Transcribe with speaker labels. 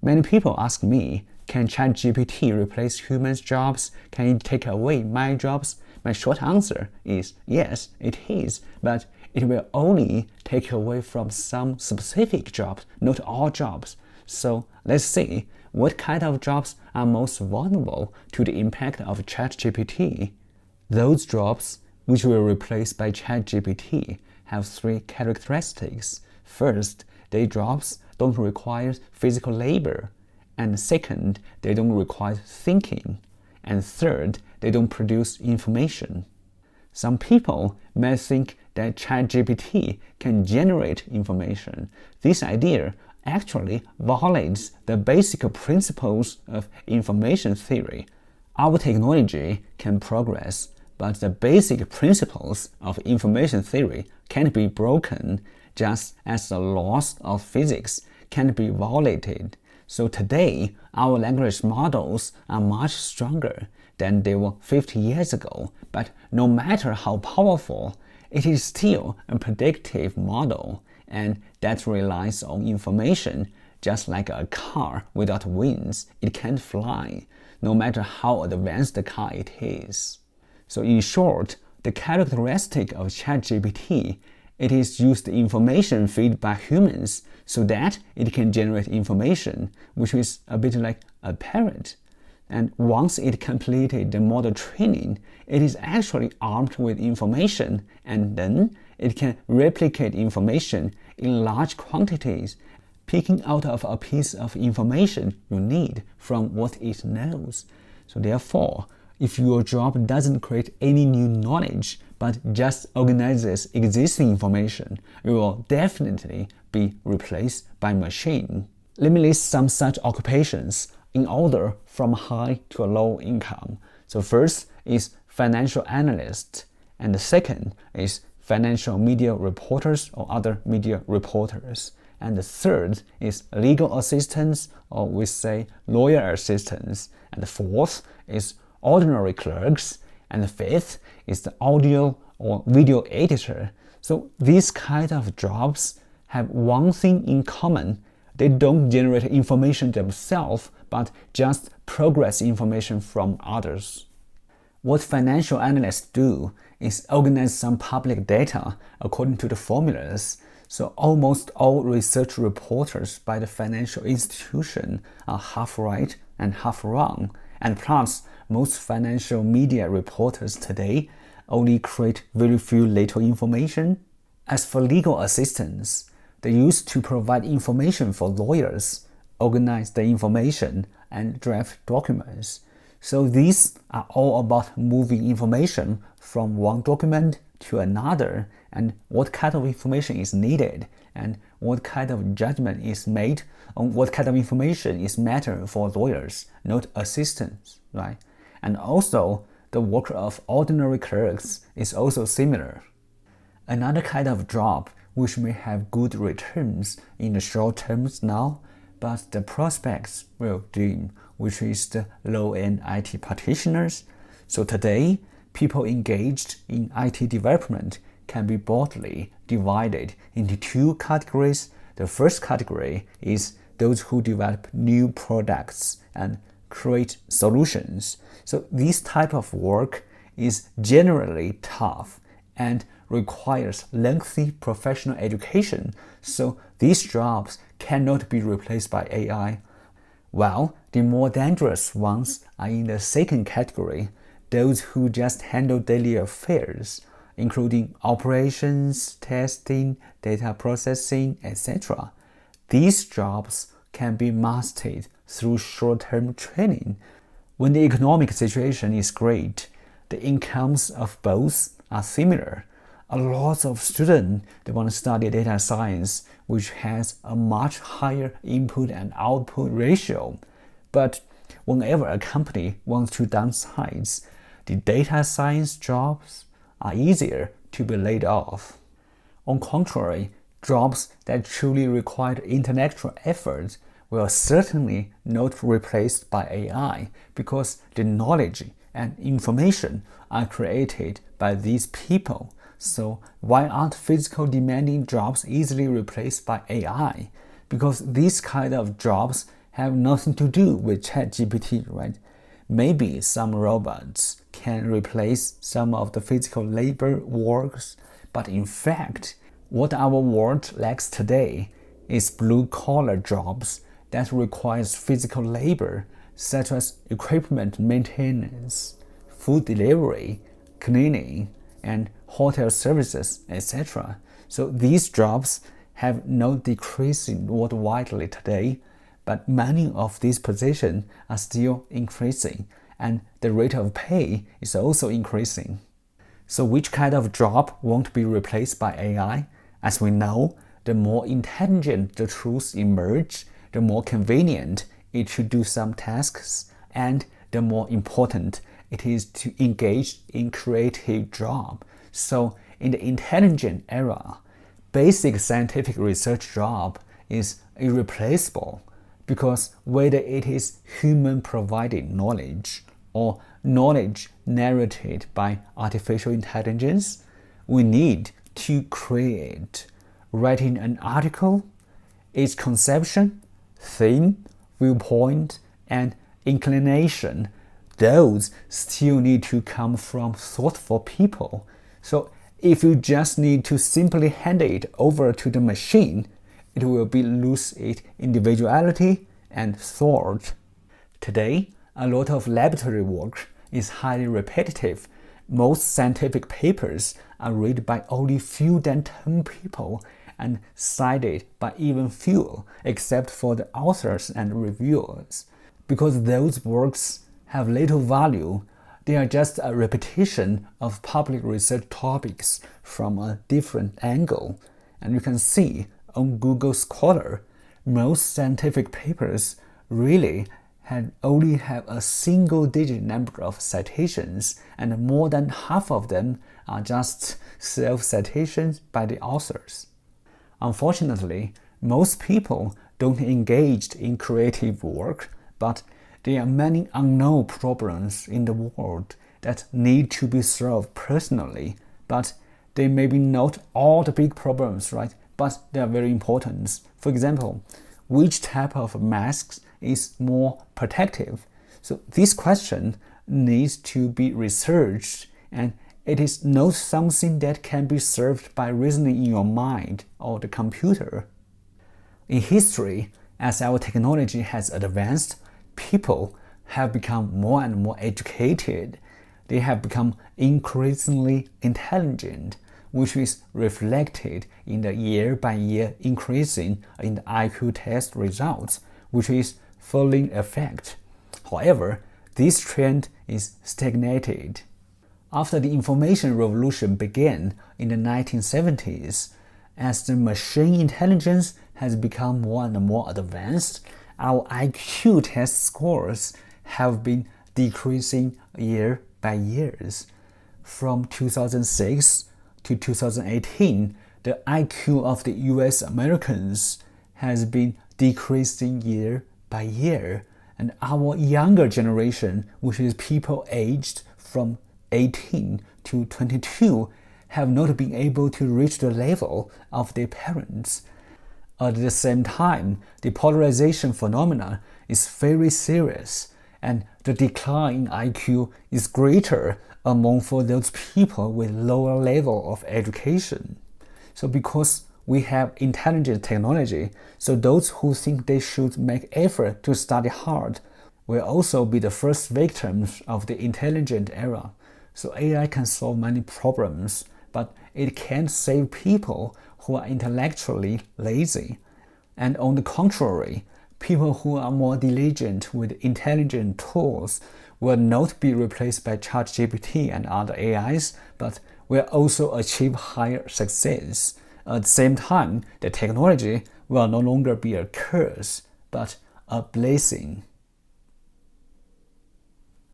Speaker 1: Many people ask me, can ChatGPT replace humans' jobs? Can it take away my jobs? My short answer is yes, it is, but it will only take away from some specific jobs, not all jobs. So let's see what kind of jobs are most vulnerable to the impact of ChatGPT. Those jobs which were replaced by ChatGPT have three characteristics. First, their jobs don't require physical labor. And second, they don't require thinking. And third, they don't produce information. Some people may think that ChatGPT can generate information. This idea actually violates the basic principles of information theory. Our technology can progress, but the basic principles of information theory can't be broken, just as the laws of physics can't be violated. So today, our language models are much stronger than they were 50 years ago, but no matter how powerful, it is still a predictive model, and that relies on information. Just like a car without wings, it can't fly, no matter how advanced the car it is. So in short, the characteristic of ChatGPT, it is used information fed by humans so that it can generate information, which is a bit like a parrot. And once it completed the model training, it is actually armed with information, and then it can replicate information in large quantities, picking out of a piece of information you need from what it knows. So therefore, if your job doesn't create any new knowledge, but just organizes existing information, you will definitely be replaced by machine. Let me list some such occupations in order from high to low income. So first is financial analyst, and the second is financial media reporters or other media reporters. And the third is legal assistants, or we say lawyer assistants. And the fourth is ordinary clerks, and the fifth is the audio or video editor. So these kind of jobs have one thing in common. They don't generate information themselves, but just progress information from others. What financial analysts do is organize some public data according to the formulas. So almost all research reporters by the financial institution are half right and half wrong. And plus, most financial media reporters today only create very few little information. As for legal assistants, they used to provide information for lawyers, organize the information, and draft documents. So these are all about moving information from one document to another, and what kind of information is needed, and what kind of judgment is made on what kind of information is matter for lawyers, not assistants, right? And also, the work of ordinary clerks is also similar. Another kind of job which may have good returns in the short terms now, but the prospects will dim, which is the low-end IT practitioners. So today, people engaged in IT development can be broadly divided into two categories. The first category is those who develop new products and create solutions. So this type of work is generally tough and requires lengthy professional education, so these jobs cannot be replaced by AI. While the more dangerous ones are in the second category, those who just handle daily affairs, including operations, testing, data processing, etc. These jobs can be mastered through short-term training. When the economic situation is great, the incomes of both are similar. A lot of students, they want to study data science, which has a much higher input and output ratio. But whenever a company wants to downsize, the data science jobs are easier to be laid off. On contrary, jobs that truly require intellectual effort will certainly not replaced by AI, because the knowledge and information are created by these people. So why aren't physical demanding jobs easily replaced by AI? Because these kind of jobs have nothing to do with ChatGPT, right? Maybe some robots can replace some of the physical labor works, but in fact, what our world lacks today is blue-collar jobs that requires physical labor, such as equipment maintenance, food delivery, cleaning, and hotel services, etc. So these jobs have no decreasing worldwide today, but many of these positions are still increasing, and the rate of pay is also increasing. So which kind of job won't be replaced by AI? As we know, the more intelligent the tools emerge, the more convenient it to do some tasks, and the more important it is to engage in creative job. So in the intelligent era, basic scientific research job is irreplaceable, because whether it is human provided knowledge or knowledge narrated by artificial intelligence, we need to create. Writing an article, its conception, theme, viewpoint, and inclination, those still need to come from thoughtful people. So if you just need to simply hand it over to the machine, it will lose its individuality and thought. Today, a lot of laboratory work is highly repetitive. Most scientific papers are read by only fewer than 10 people and cited by even fewer, except for the authors and reviewers. Because those works have little value, they are just a repetition of public research topics from a different angle. And you can see on Google Scholar, most scientific papers really only have a single-digit number of citations, and more than half of them are just self-citations by the authors. Unfortunately, most people don't engage in creative work, but there are many unknown problems in the world that need to be solved personally. But they may be not all the big problems, right? But they are very important. For example, which type of masks is more protective? So this question needs to be researched, and it is not something that can be solved by reasoning in your mind or the computer. In history, as our technology has advanced, people have become more and more educated. They have become increasingly intelligent, which is reflected in the year-by-year increasing in the IQ test results, which is falling effect. However, this trend is stagnated. After the information revolution began in the 1970s, as the machine intelligence has become more and more advanced, our IQ test scores have been decreasing year by year. From 2006 to 2018, the IQ of the US Americans has been decreasing year by year, and our younger generation, which is people aged from 18 to 22, have not been able to reach the level of their parents. At the same time, the polarization phenomena is very serious, and the decline in IQ is greater among for those people with lower level of education. So because we have intelligent technology, so those who think they should make effort to study hard will also be the first victims of the intelligent era. So AI can solve many problems, but it can't save people who are intellectually lazy. And on the contrary, people who are more diligent with intelligent tools will not be replaced by ChatGPT and other AIs, but will also achieve higher success. At the same time, the technology will no longer be a curse, but a blessing.